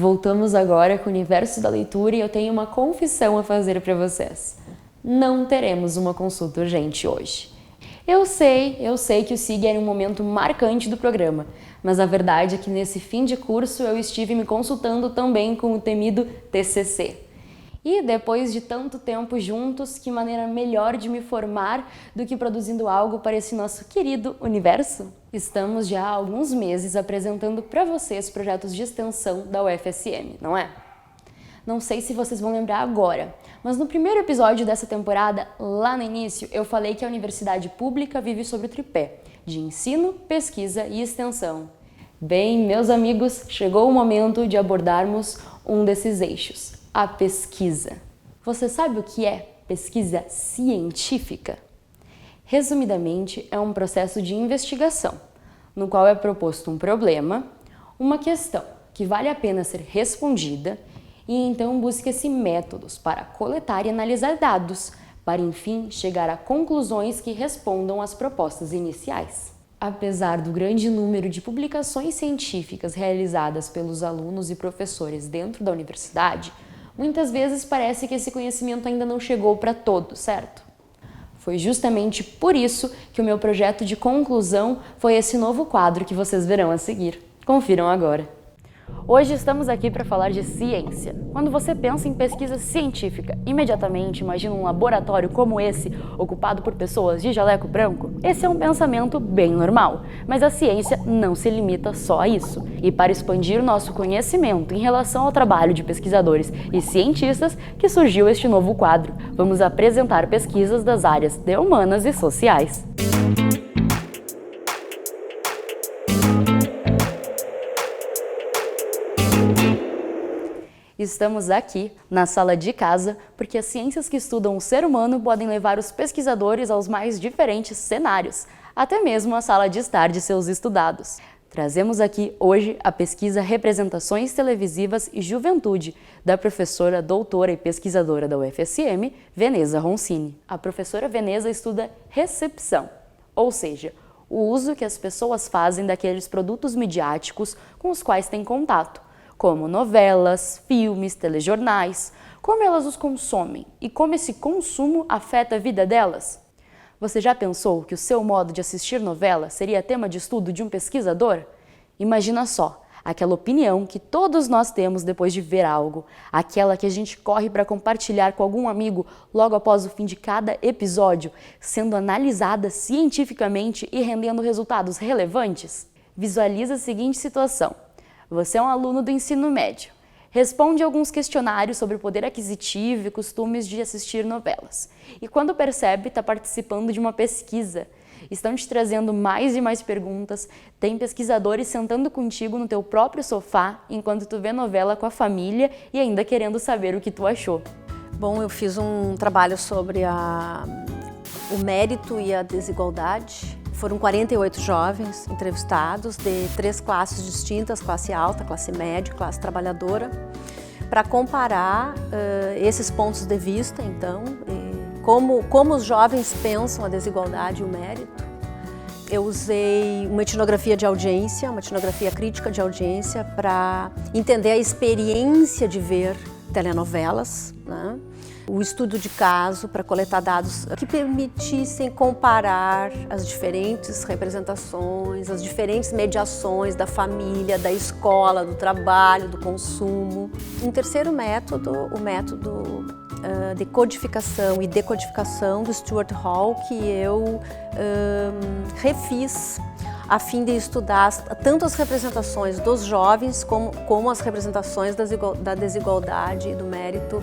Voltamos agora com o universo da leitura e eu tenho uma confissão a fazer para vocês. Não teremos uma consulta urgente hoje. Eu sei que o SIG era um momento marcante do programa, mas a verdade é que nesse fim de curso eu estive me consultando também com o temido TCC. E depois de tanto tempo juntos, que maneira melhor de me formar do que produzindo algo para esse nosso querido universo? Estamos já há alguns meses apresentando para vocês projetos de extensão da UFSM, não é? Não sei se vocês vão lembrar agora, mas no primeiro episódio dessa temporada, lá no início, eu falei que a universidade pública vive sobre o tripé de ensino, pesquisa e extensão. Bem, meus amigos, chegou o momento de abordarmos um desses eixos, a pesquisa. Você sabe o que é pesquisa científica? Resumidamente, é um processo de investigação, no qual é proposto um problema, uma questão que vale a pena ser respondida, e então busca-se métodos para coletar e analisar dados, para enfim chegar a conclusões que respondam às propostas iniciais. Apesar do grande número de publicações científicas realizadas pelos alunos e professores dentro da universidade, muitas vezes parece que esse conhecimento ainda não chegou para todos, certo? Foi justamente por isso que o meu projeto de conclusão foi esse novo quadro que vocês verão a seguir. Confiram agora! Hoje estamos aqui para falar de ciência. Quando você pensa em pesquisa científica, imediatamente imagina um laboratório como esse, ocupado por pessoas de jaleco branco? Esse é um pensamento bem normal, mas a ciência não se limita só a isso. E para expandir o nosso conhecimento em relação ao trabalho de pesquisadores e cientistas, que surgiu este novo quadro. Vamos apresentar pesquisas das áreas de humanas e sociais. Estamos aqui, na sala de casa, porque as ciências que estudam o ser humano podem levar os pesquisadores aos mais diferentes cenários, até mesmo a sala de estar de seus estudados. Trazemos aqui hoje a pesquisa Representações Televisivas e Juventude, da professora, doutora e pesquisadora da UFSM, Veneza Roncini. A professora Veneza estuda recepção, ou seja, o uso que as pessoas fazem daqueles produtos midiáticos com os quais têm contato, como novelas, filmes, telejornais, como elas os consomem e como esse consumo afeta a vida delas. Você já pensou que o seu modo de assistir novela seria tema de estudo de um pesquisador? Imagina só, aquela opinião que todos nós temos depois de ver algo, aquela que a gente corre para compartilhar com algum amigo logo após o fim de cada episódio, sendo analisada cientificamente e rendendo resultados relevantes? Visualiza a seguinte situação. Você é um aluno do ensino médio. Responde alguns questionários sobre o poder aquisitivo e costumes de assistir novelas. E quando percebe, está participando de uma pesquisa. Estão te trazendo mais e mais perguntas, tem pesquisadores sentando contigo no teu próprio sofá enquanto tu vê novela com a família e ainda querendo saber o que tu achou. Bom, eu fiz um trabalho sobre o mérito e a desigualdade. Foram 48 jovens entrevistados de 3 classes distintas, classe alta, classe média, classe trabalhadora, para comparar esses pontos de vista, então, como os jovens pensam a desigualdade e o mérito. Eu usei uma etnografia de audiência, uma etnografia crítica de audiência, para entender a experiência de ver telenovelas, né? O estudo de caso para coletar dados que permitissem comparar as diferentes representações, as diferentes mediações da família, da escola, do trabalho, do consumo. Um terceiro método, o método de codificação e decodificação do Stuart Hall, que eu refiz a fim de estudar tanto as representações dos jovens como as representações da desigualdade e do mérito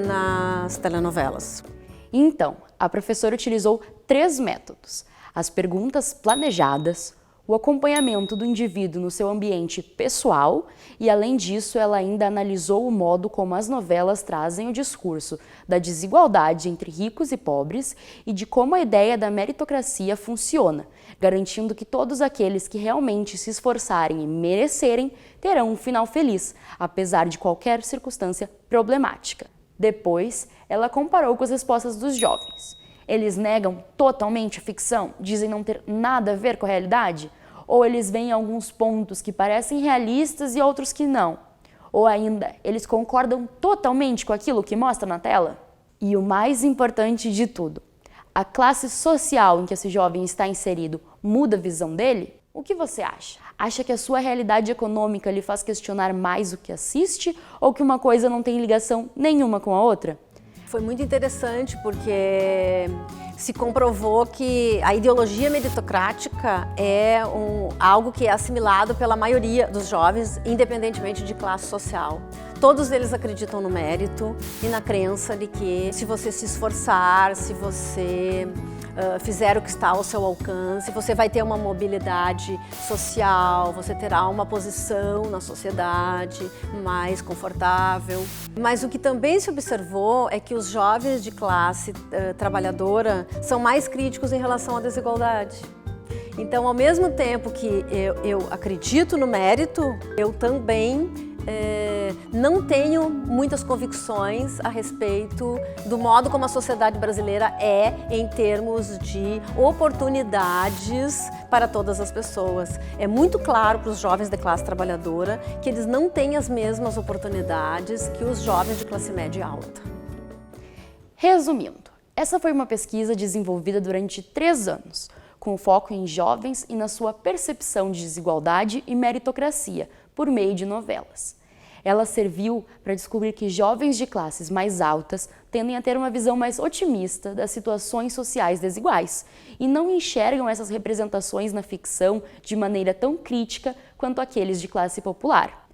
nas telenovelas. Então, a professora utilizou 3 métodos: as perguntas planejadas, o acompanhamento do indivíduo no seu ambiente pessoal e, além disso, ela ainda analisou o modo como as novelas trazem o discurso da desigualdade entre ricos e pobres e de como a ideia da meritocracia funciona, garantindo que todos aqueles que realmente se esforçarem e merecerem terão um final feliz, apesar de qualquer circunstância problemática. Depois, ela comparou com as respostas dos jovens. Eles negam totalmente a ficção, dizem não ter nada a ver com a realidade? Ou eles veem alguns pontos que parecem realistas e outros que não? Ou ainda, eles concordam totalmente com aquilo que mostra na tela? E o mais importante de tudo, a classe social em que esse jovem está inserido muda a visão dele? O que você acha? Acha que a sua realidade econômica lhe faz questionar mais o que assiste ou que uma coisa não tem ligação nenhuma com a outra? Foi muito interessante porque se comprovou que a ideologia meritocrática é algo que é assimilado pela maioria dos jovens, independentemente de classe social. Todos eles acreditam no mérito e na crença de que se você se esforçar, se você fizer o que está ao seu alcance, você vai ter uma mobilidade social, você terá uma posição na sociedade mais confortável. Mas o que também se observou é que os jovens de classe trabalhadora são mais críticos em relação à desigualdade. Então, ao mesmo tempo que eu acredito no mérito, eu também não tenho muitas convicções a respeito do modo como a sociedade brasileira é em termos de oportunidades para todas as pessoas. É muito claro para os jovens de classe trabalhadora que eles não têm as mesmas oportunidades que os jovens de classe média alta. Resumindo, essa foi uma pesquisa desenvolvida durante 3 anos, com foco em jovens e na sua percepção de desigualdade e meritocracia, por meio de novelas. Ela serviu para descobrir que jovens de classes mais altas tendem a ter uma visão mais otimista das situações sociais desiguais e não enxergam essas representações na ficção de maneira tão crítica quanto aqueles de classe popular.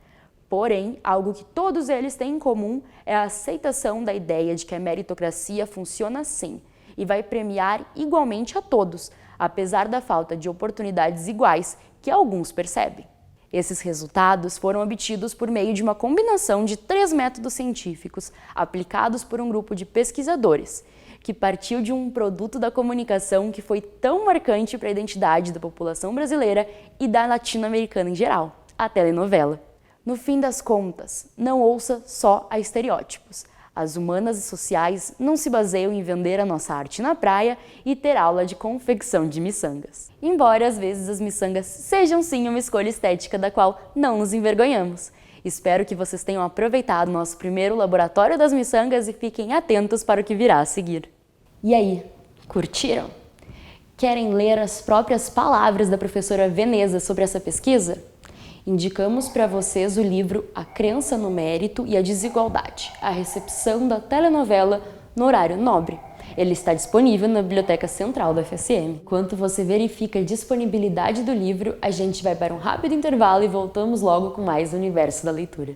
Porém, algo que todos eles têm em comum é a aceitação da ideia de que a meritocracia funciona assim e vai premiar igualmente a todos, apesar da falta de oportunidades iguais que alguns percebem. Esses resultados foram obtidos por meio de uma combinação de 3 métodos científicos aplicados por um grupo de pesquisadores, que partiu de um produto da comunicação que foi tão marcante para a identidade da população brasileira e da latino-americana em geral, a telenovela. No fim das contas, não ouça só a estereótipos. As humanas e sociais não se baseiam em vender a nossa arte na praia e ter aula de confecção de miçangas. Embora às vezes as miçangas sejam sim uma escolha estética da qual não nos envergonhamos. Espero que vocês tenham aproveitado nosso primeiro laboratório das miçangas e fiquem atentos para o que virá a seguir. E aí, curtiram? Querem ler as próprias palavras da professora Veneza sobre essa pesquisa? Indicamos para vocês o livro A Crença no Mérito e a Desigualdade, a recepção da telenovela no horário nobre. Ele está disponível na Biblioteca Central da FSM. Enquanto você verifica a disponibilidade do livro, a gente vai para um rápido intervalo e voltamos logo com mais Universo da Leitura.